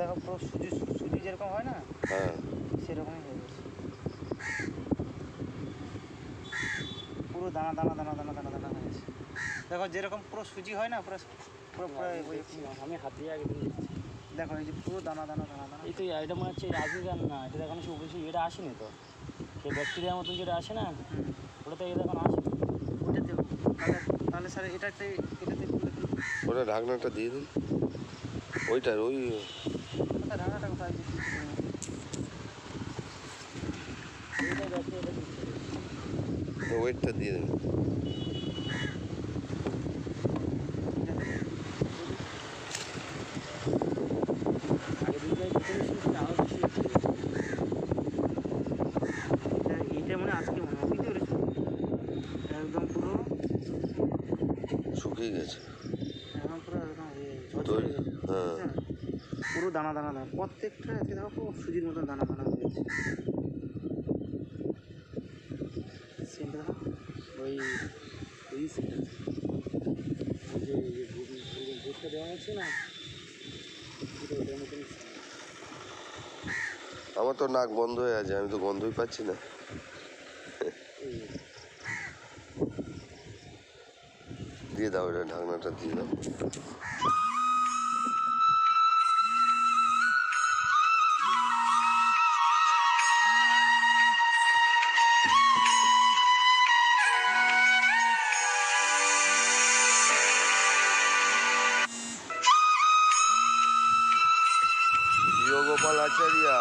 দেখো পুরো সুজি সুজি যেরকম হয় না, হ্যাঁ সেরকমই হয়ে গেছে। পুরো দানা দানা দানা দানা দানা দানা হয়ে গেছে। দেখো যেরকম পুরো সুজি হয় না, পুরো পুরো পুরো ওই আমি হাত দিয়ে আগে দিন দেখছি। দেখো এই যে পুরো দানা দানা দানা দানা। এই তো এটা মনে হচ্ছে রাজনীকার না, এটা এখন সে বেশি এটা আসেনি তো, সেই ব্যাকটেরিয়ার মতন যেটা আসে না, ওটা তো এটা এখন আসেনি। ওটাতে তাহলে তাহলে স্যার এটাতে ওটা ঢাকনাটা দিয়ে দিন, ওইটার ওই কোথায় ঢাকাটা কোথায় যে এইটা ব্যাকটেরিয়াটা দিচ্ছে। ওয়েটটা দিয়ে দিন। আগে দুইটাই দিতে বেশি আরও বেশি। এইটা মানে আজকে মনে হয় বুঝতে পেরেছো, একদম পুরো শুকিয়ে গেছে একদম পুরো একদম তো। হ্যাঁ পুরো দানা দানা দানা প্রত্যেকটা এতে দেখো পুরো সুজির মতন দানা দানা হয়ে গেছে। সেন্টটা দেখো ওই ওই যে দুধটা দেওয়া হচ্ছে না, ওটার মতন। আমার তো নাক বন্ধ হয়ে আছে, আমি তো গন্ধই পাচ্ছি না। দিয়ে দাও, এটা ঢাকনাটা দিয়ে দাও। প্রিয় গোপাল আচারিয়া।